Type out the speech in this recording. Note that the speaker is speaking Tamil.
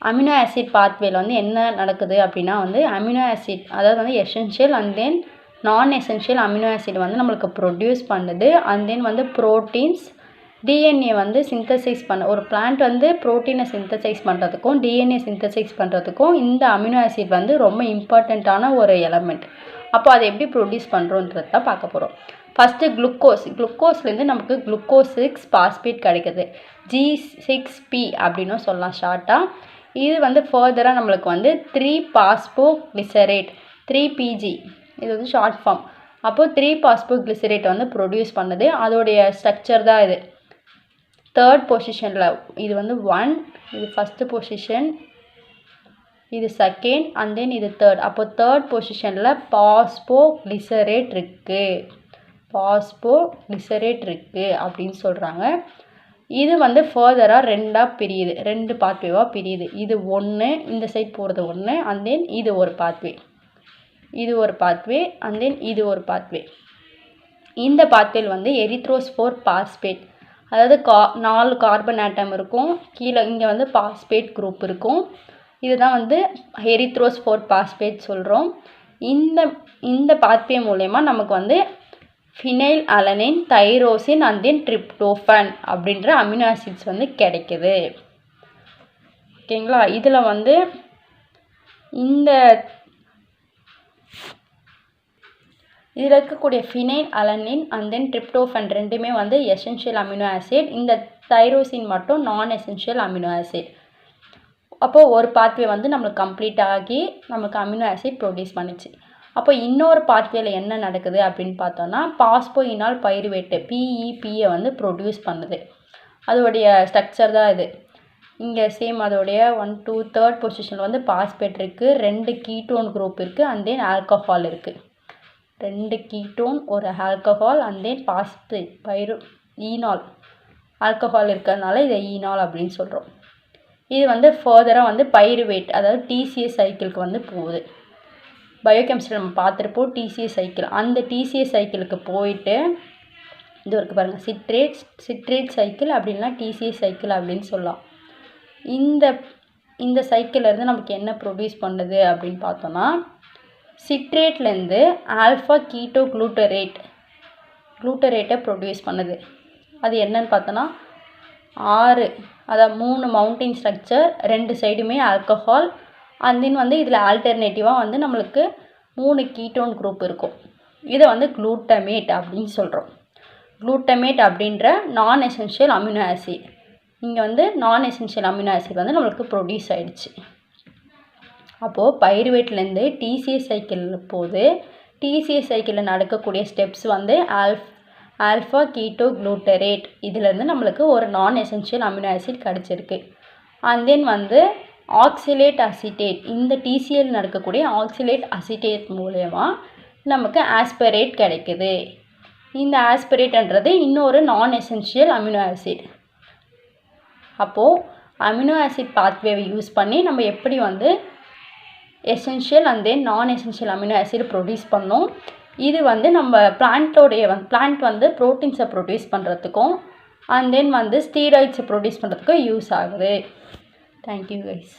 அமினோ ஆசிட் பாத்வேல வந்து என்ன நடக்குது அப்படின்னா வந்து அமினோ ஆசிட் அதாவது வந்து எசென்ஷியல் அண்ட் தென் நான் எசென்ஷியல் அமினோ ஆசிட் வந்து நம்மளுக்கு ப்ரொடியூஸ் பண்ணுது. அண்ட் தென் வந்து ப்ரோட்டீன்ஸ் டிஎன்ஏ வந்து சிந்தசைஸ் பண்ண ஒரு பிளான்ட் வந்து ப்ரோட்டீனை சிந்தசைஸ் பண்ணுறதுக்கும் டிஎன்ஏ சிந்தசைஸ் பண்ணுறதுக்கும் இந்த அமினோ ஆசிட் வந்து ரொம்ப இம்பார்ட்டண்ட்டான ஒரு எலமெண்ட். அப்போ அதை எப்படி ப்ரொடியூஸ் பண்ணுறோன்றது தான் பார்க்க போகிறோம். ஃபஸ்ட்டு குளுக்கோஸ்லேருந்து நமக்கு குளுக்கோஸ் 6 பாஸ்பேட் கிடைக்குது. G6P அப்படின்னும் சொல்லலாம் ஷார்ட்டாக. இது வந்து ஃபர்தராக நம்மளுக்கு வந்து 3 பாஸ்போகிளிசரேட் 3PG இது வந்து ஷார்ட் ஃபார்ம். அப்போது 3 பாஸ்போகிளிசரேட் வந்து ப்ரொடியூஸ் பண்ணுது. அதோடைய ஸ்ட்ரக்சர் தான் இது. தேர்ட் பொசிஷனில் இது வந்து 1, இது ஃபஸ்ட்டு பொசிஷன், இது செகண்ட் அண்ட் தென் இது தேர்ட். அப்போ தேர்ட் பொசிஷனில் பாஸ்போகிளிசரேட் இருக்குது அப்படின்னு சொல்கிறாங்க. இது வந்து ஃபர்தராக ரெண்டாக பிரியுது, 2 பாத்வேவாக பிரியுது. இது ஒன்று, இந்த சைட் போகிறது ஒன்று, அண்ட் தென் இது ஒரு பாத்வே, இது ஒரு பாத்வே, அண்ட் தென் இது ஒரு பாத்வே. இந்த பாத்வேல் வந்து எரித்ரோஸ்போர் பாஸ்பேட் அதாவது 4 கார்பன் ஆட்டம் இருக்கும். கீழே இங்கே வந்து பாஸ்பேட் குரூப் இருக்கும். இதுதான் வந்து எரித்ரோஸ்போர் பாஸ்பேட் சொல்கிறோம். இந்த பாத்வே மூலயமா நமக்கு வந்து phenyl alanine, tyrosine and then tryptophan அப்படின்ற அமினோ ஆசிட்ஸ் வந்து கிடைக்குது. ஓகேங்களா? இதில் வந்து இதில் இருக்கக்கூடிய phenyl alanine and then tryptophan ரெண்டுமே வந்து எசென்ஷியல் அமினோ ஆசிட். இந்த தைரோசின் மட்டும் நான் எசென்ஷியல் அமினோ ஆசிட். அப்போது ஒரு பாத்வே வந்து நம்மளுக்கு கம்ப்ளீட் ஆகி நமக்கு அமினோ ஆசிட் ப்ரொடியூஸ் பண்ணிச்சு. அப்போ இன்னொரு பாத்வேல என்ன நடக்குது அப்படின்னு பார்த்தோன்னா பாஸ்போயினால் பைருவேட்டு PEPயை வந்து ப்ரொடியூஸ் பண்ணுது. அதோடைய ஸ்ட்ரக்சர் தான் இது. இங்கே சேம் அதோடைய 1, 2, தேர்ட் பொசிஷனில் வந்து பாஸ்பேட் இருக்குது, 2 கீட்டோன் குரூப் இருக்குது, அண்ட் தென் ஆல்கஹால் இருக்குது. 2 கீட்டோன், ஒரு alcohol, and then phosphate ஈனால் alcohol இருக்கிறதுனால இதை ஈனால் அப்படின்னு சொல்கிறோம். இது வந்து ஃபர்தராக வந்து பைருவேட் அதாவது TCA சைக்கிளுக்கு வந்து போகுது. பயோகெமிஸ்ட்ரி நம்ம பார்த்துருப்போம் TCA சைக்கிள். அந்த TCA சைக்கிளுக்கு போயிட்டு இது இருக்குது பாருங்கள், சிட்ரேட் சைக்கிள் அப்படின்னா TCA சைக்கிள் அப்படின்னு சொல்லலாம். இந்த சைக்கிள்லேருந்து நமக்கு என்ன ப்ரொடியூஸ் பண்ணுது அப்படின்னு பார்த்தோன்னா சிட்ரேட்லேருந்து ஆல்ஃபா கீட்டோ குளூட்டரேட்டை ப்ரொடியூஸ் பண்ணுது. அது என்னன்னு பார்த்தோன்னா 6 அதாவது 3 மவுண்டின் ஸ்ட்ரக்சர், 2 சைடுமே ஆல்கஹால், அண்ட் தென் வந்து இதில் ஆல்டர்னேட்டிவாக வந்து நம்மளுக்கு 3 கீட்டோன் குரூப் இருக்கும். இதை வந்து குளூட்டமேட் அப்படின்னு சொல்கிறோம். குளூட்டமேட் அப்படின்ற நான் எசென்ஷியல் அமினோ ஆசிட். இங்கே வந்து நான் எசென்ஷியல் அமினோ ஆசிட் வந்து நம்மளுக்கு ப்ரொடியூஸ் ஆகிடுச்சு. அப்போது பைருவேட்லேருந்து TCA சைக்கிளில் போகுது. TCA சைக்கிளில் நடக்கக்கூடிய ஸ்டெப்ஸ் வந்து ஆல்ஃபா கீட்டோ குளூட்டரேட். இதிலேருந்து நம்மளுக்கு ஒரு நான் எசென்ஷியல் அமினோ ஆசிட் கிடச்சிருக்கு. அண்ட் தென் வந்து ஆக்சிலேட் அசிட்டேட், இந்த TCAல் நடக்கக்கூடிய ஆக்சிலேட் அசிட்டேட் மூலமா நமக்கு ஆஸ்பரேட் கிடைக்குது. இந்த ஆஸ்பரேட்ன்றது இன்னொரு நான் எசென்ஷியல் அமினோ ஆசிட். அப்போது அமினோ ஆசிட் பாத்வேவை யூஸ் பண்ணி நம்ம எப்படி வந்து எசென்ஷியல் அண்ட் தென் நான் எசென்ஷியல் அமினோ ஆசிட் ப்ரொடியூஸ் பண்ணோம். இது வந்து நம்ம பிளான்ட் வந்து ப்ரோட்டீன்ஸை ப்ரொடியூஸ் பண்ணுறதுக்கும் அண்ட் தென் வந்து ஸ்டீராய்ட்ஸை ப்ரொடியூஸ் பண்ணுறதுக்கும் யூஸ் ஆகுது. Thank you guys.